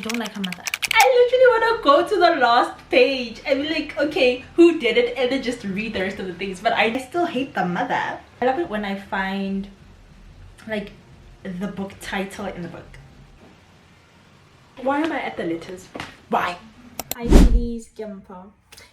don't like her mother. I literally want to go to the last page and be like, okay, who did it, and then just read the rest of the things. But I still hate the mother. I love it when I find like the book title in the book. Why am I at the letters? Why? Hi ladies, Gimpo.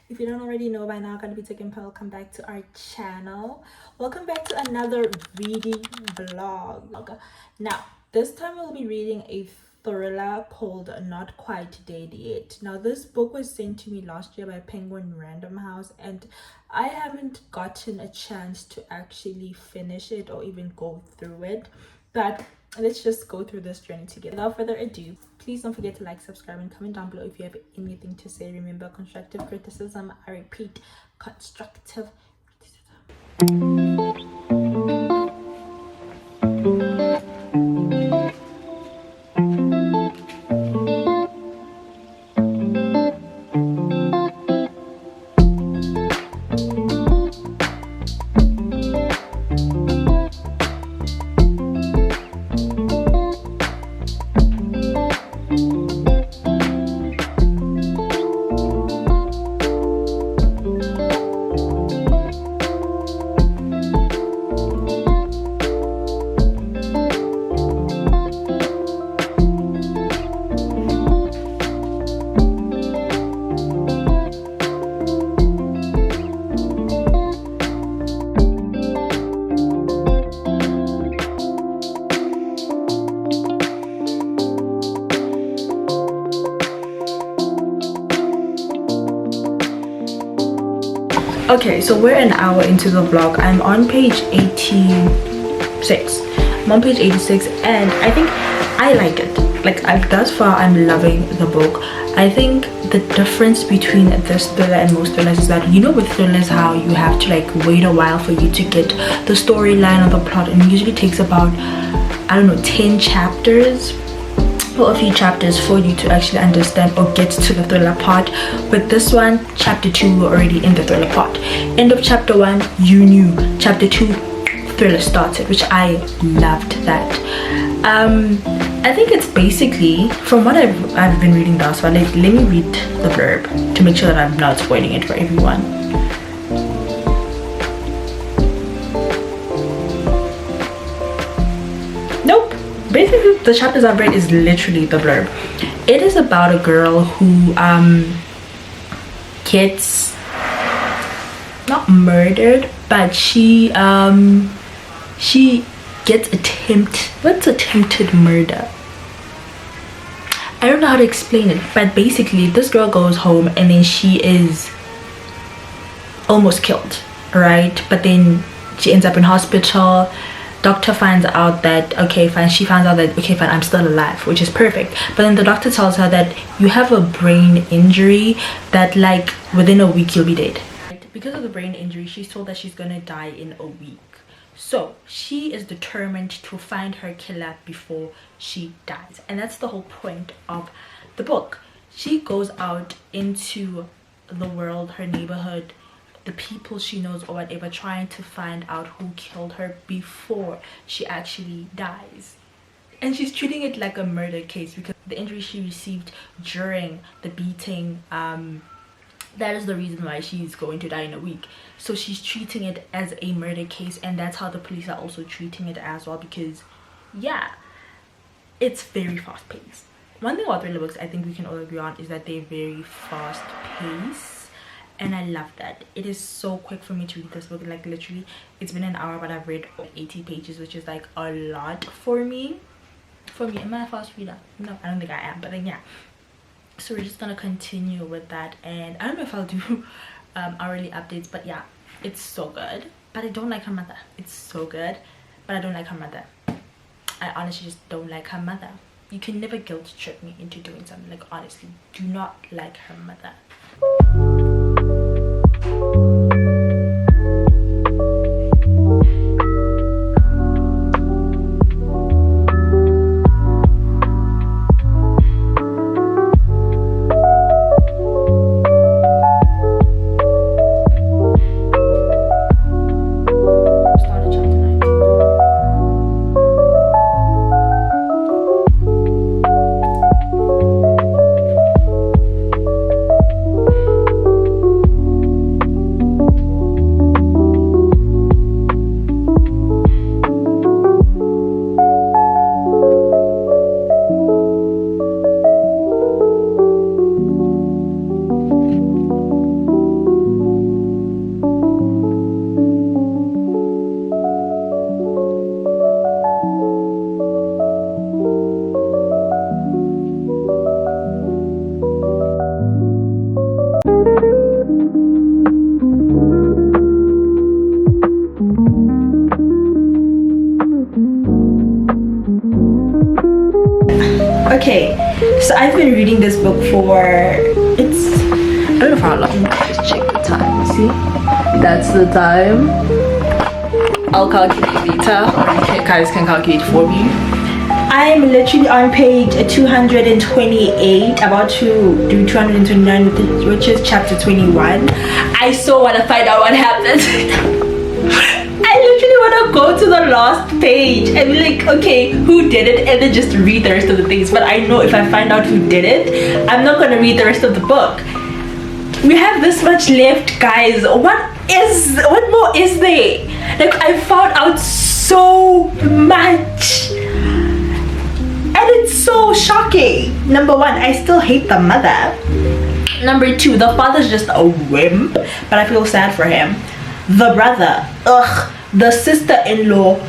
If you don't already know by now, Kanabita Gimpo, welcome back to our channel. Welcome back to another reading vlog. Now, this time we'll be reading a thriller called Not Quite Dead Yet. Now, this book was sent to me last year by Penguin Random House, and I haven't gotten a chance to actually finish it or even go through it. But let's just go through this journey together. Without further ado, please don't forget to like, subscribe, and comment down below if you have anything to say. Remember, constructive criticism, I repeat, constructive criticism. Okay, so we're an hour into the vlog. I'm on page 86. I'm on page 86, and I think I like it. Like, thus far, I'm loving the book. I think the difference between this thriller and most thrillers is that, you know, with thrillers, how you have to like wait a while for you to get the storyline or the plot, and it usually takes about, I don't know, 10 chapters or a few chapters for you to actually understand or get to the thriller part. With this one, chapter 2, we're already in the thriller part. End of chapter 1, you knew. Chapter 2, thriller started, which I loved that. I think it's basically, from what I've been reading thus far, like, let me read the blurb to make sure that I'm not spoiling it for everyone. Nope. Basically, the chapters I've read is literally the blurb. It is about a girl who gets not murdered, but she gets attempted murder. I don't know how to explain it, but basically this girl goes home and then she is almost killed, right? But then she ends up in hospital. Doctor finds out that, okay fine, she finds out that, okay fine, I'm still alive, which is perfect. But then the doctor tells her that you have a brain injury, that like within a week you'll be dead. Because of the brain injury, she's told that she's gonna die in a week. So she is determined to find her killer before she dies, and that's the whole point of the book. She goes out into the world, her neighborhood, the people she knows or whatever, trying to find out who killed her before she actually dies. And she's treating it like a murder case because the injury she received during the beating, that is the reason why she's going to die in a week. So she's treating it as a murder case, and that's how the police are also treating it as well, because yeah, it's very fast paced. One thing about thriller books I think we can all agree on is that they're very fast paced, and I love that. It is so quick for me to read this book. Like, literally, it's been an hour, but I've read 80 pages, which is like a lot for me. Am I a fast reader? No, I don't think I am, but then yeah. So we're just gonna continue with that, and I don't know if I'll do hourly updates, but yeah, it's so good. But I don't like her mother. It's so good, but I don't like her mother. I honestly just don't like her mother. You can never guilt trip me into doing something. Like, honestly, do not like her mother. So I've been reading this book for, I don't know for how long. Just check the time. See, that's the time. I'll calculate later, or you guys can calculate for me. I'm literally on page 228, about to do 229, which is chapter 21. I so want to find out what happened. I literally want to go to the last page and be like, okay, who did it, and then just read the rest of the things. But I know if I find out who did it, I'm not going to read the rest of the book. We have this much left, guys. What more is there? Like, I found out so much, and it's so shocking. Number one, I still hate the mother. Number two, the father's just a wimp, but I feel sad for him. The brother, ugh. The sister-in-law,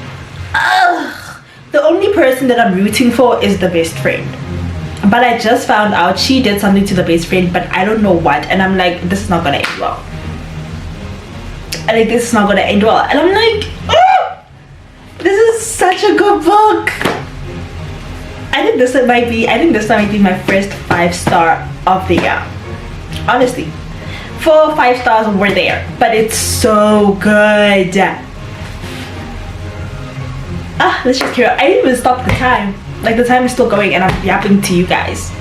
ugh. The only person that I'm rooting for is the best friend. But I just found out she did something to the best friend, but I don't know what. And I'm like, this is not gonna end well. This is not gonna end well. And I'm like, oh, this is such a good book. I think this might be my first 5-star of the year. Honestly, 4 or 5 stars were there, but it's so good. Let's just carry on. I didn't even stop the time. Like, the time is still going and I'm yapping to you guys.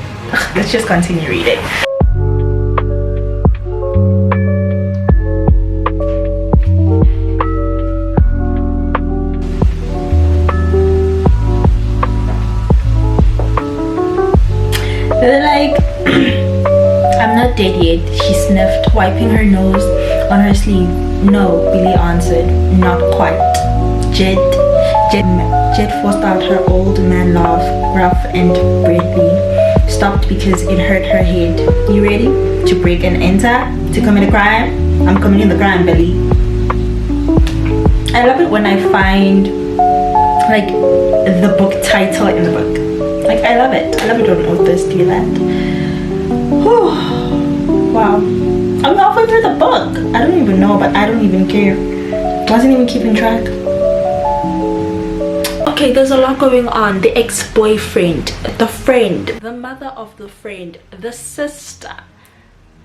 Let's just continue reading. They're like, I'm not dead yet, she sniffed, wiping her nose on her sleeve. No, Billy answered, not quite. Jed forced out her old man laugh, rough and breathy. Stopped because it hurt her head. You ready to break and enter? To commit a crime? I'm committing the crime, Billy. I love it when I find like the book title in the book. Like, I love it. I love it when authors do that. Whew. Wow. I'm halfway through the book. I don't even know, but I don't even care. Wasn't even keeping track. Okay, there's a lot going on. The ex-boyfriend, the friend, the mother of the friend, the sister.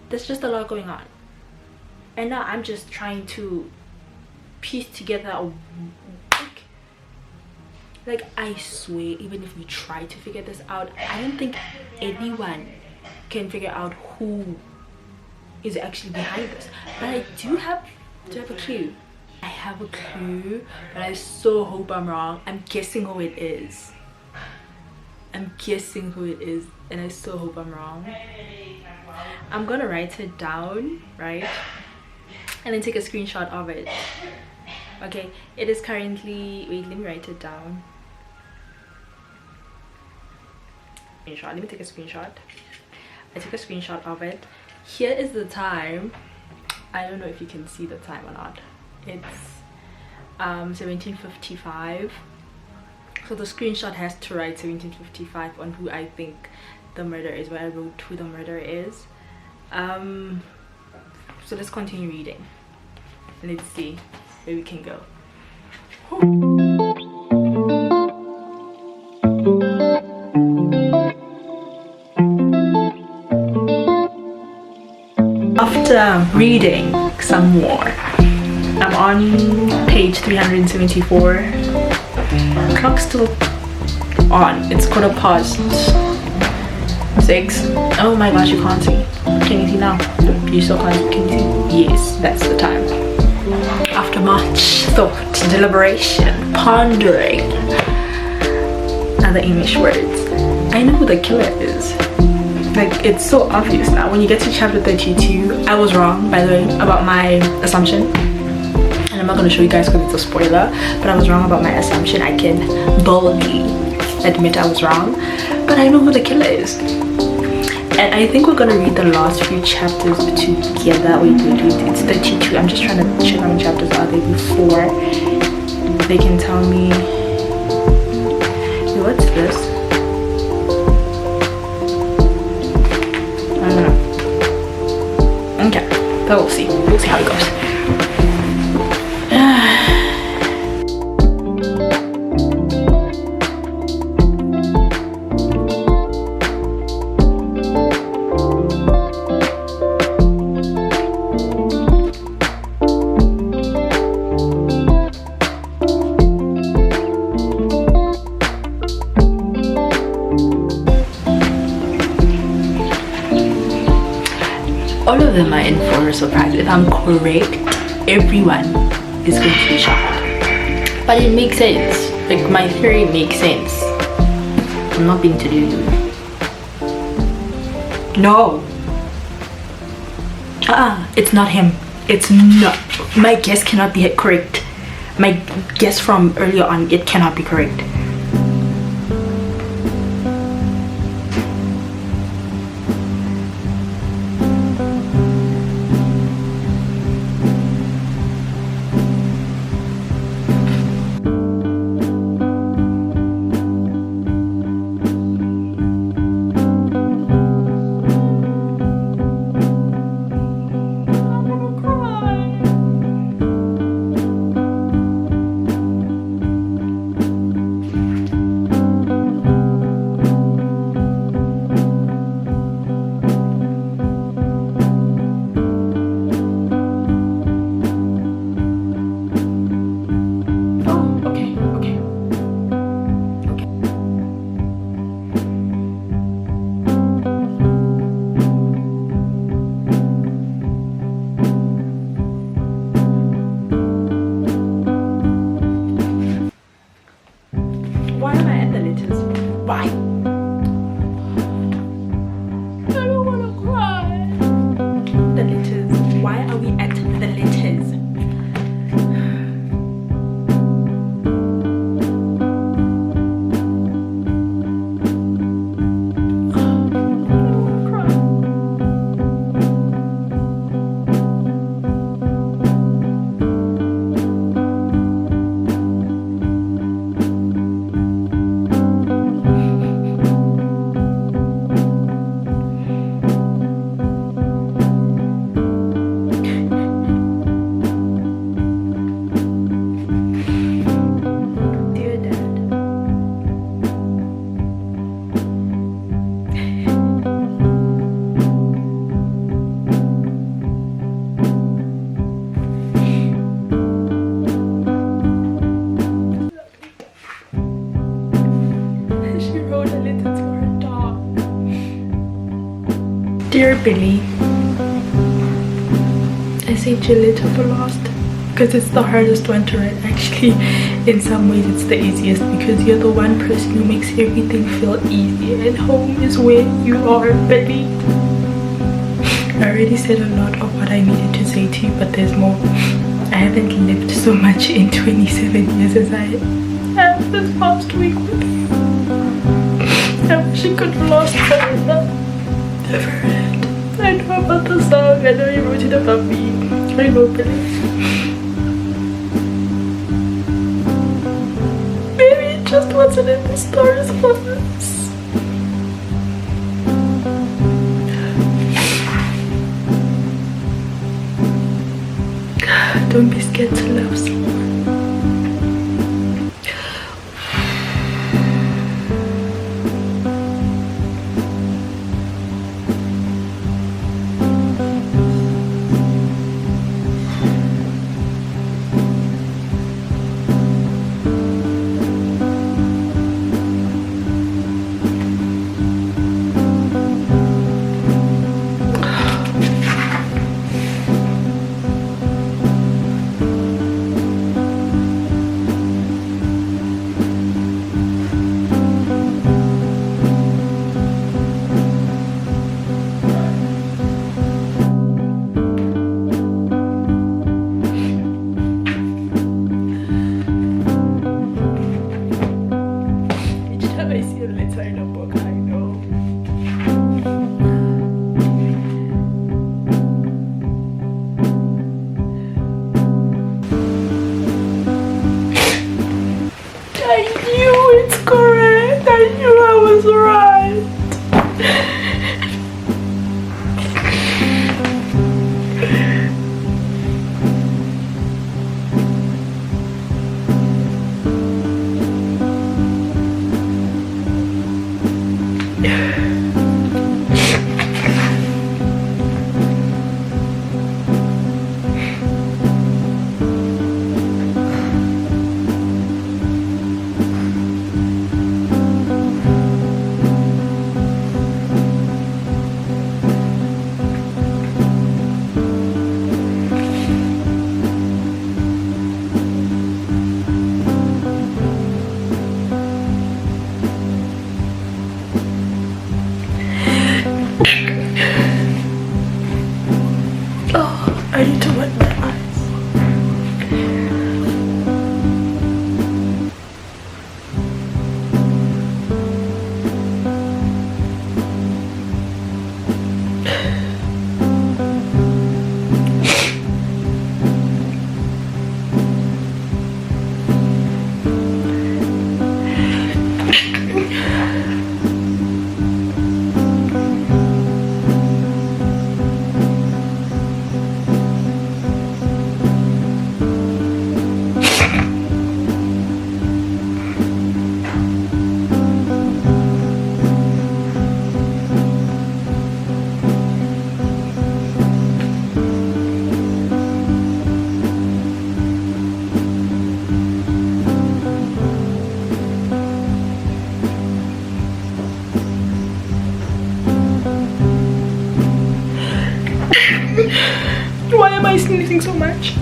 There's just a lot going on. And now I'm just trying to piece together a week. Like, I swear, even if we try to figure this out, I don't think anyone can figure out who is actually behind this. But I do have a clue. I have a clue, but I so hope I'm wrong. I'm guessing who it is. And I so hope I'm wrong. I'm gonna write it down, right? And then take a screenshot of it. Okay, it is currently, wait, let me write it down. Let me take a screenshot. I took a screenshot of it. Here is the time. I don't know if you can see the time or not. It's 17:55. So the screenshot has to write 17:55 on who I think the murder is, where I wrote who the murderer is. So let's continue reading. Let's see where we can go. After reading some more, I'm on page 374. Clock's still on. It's 6:15. Oh my gosh, you can't see. Can you see now? You still can't. Can you see? Yes, that's the time. After much thought, deliberation, pondering, other English words, I know who the killer is. Like, it's so obvious now. When you get to chapter 32, I was wrong, by the way, about my assumption. And I'm not going to show you guys because it's a spoiler, but I was wrong about my assumption. I can boldly admit I was wrong, but I know who the killer is. And I think we're going to read the last few chapters together. Wait, it's 32. I'm just trying to check how many chapters are there before they can tell me. Wait, what's this? I don't know. Okay, but we'll see how it goes. All of them are in for a surprise. If I'm correct, everyone is going to be shocked. But it makes sense. Like, my theory makes sense. I'm not being delulu. No. It's not him. It's not. My guess cannot be correct. My guess from earlier on, it cannot be correct. Why am I at the letters? Why? I don't want to cry. The letters. Why are we at the letters? Dear Billy, I saved your letter for last because it's the hardest one to write. Actually, in some ways it's the easiest because you're the one person who makes everything feel easy, and home is where you are, Billy. I already said a lot of what I needed to say to you, but there's more. I haven't lived so much in 27 years as I have this past week with you. I wish it could last forever. Never end. I know about the song. I know you wrote it about me. I know, Billy. Maybe it just wasn't in the stars for us. Don't be scared to love someone. Oh, I need to wet my eyes. Why am I sneezing so much?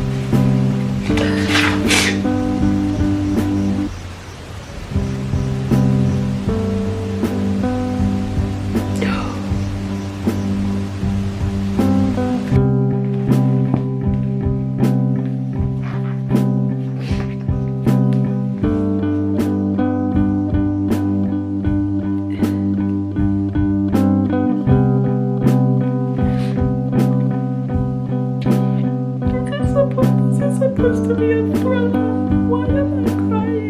This is supposed to be a thriller. Why am I crying?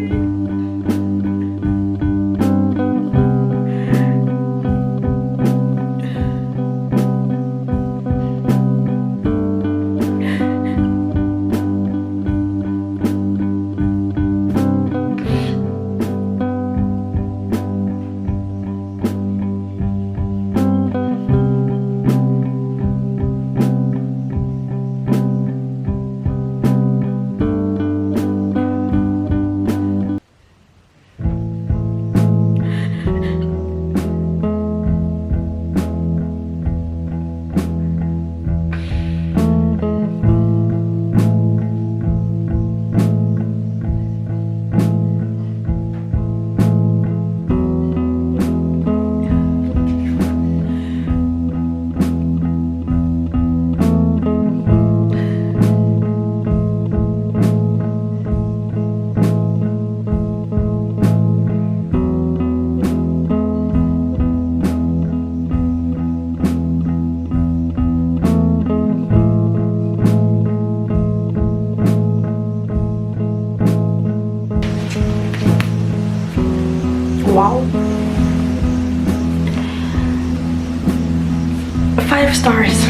Wow. 5 stars.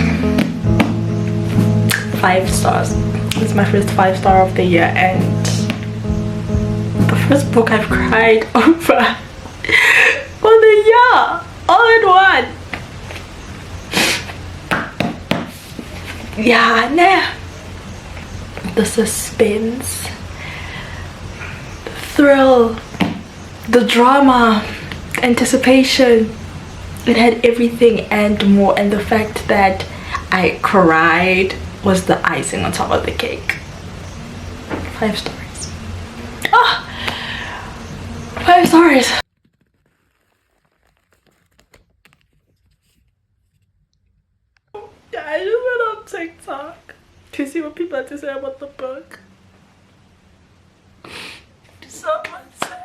5 stars. It's my first 5-star of the year and the first book I've cried over for the year, all in one. Yeah, nah. The suspense, the thrill, the drama, anticipation, it had everything and more, and the fact that I cried was the icing on top of the cake. 5 stars. Ah, 5 stars. Yeah, I just went on TikTok to see what people had to say about the book. Someone said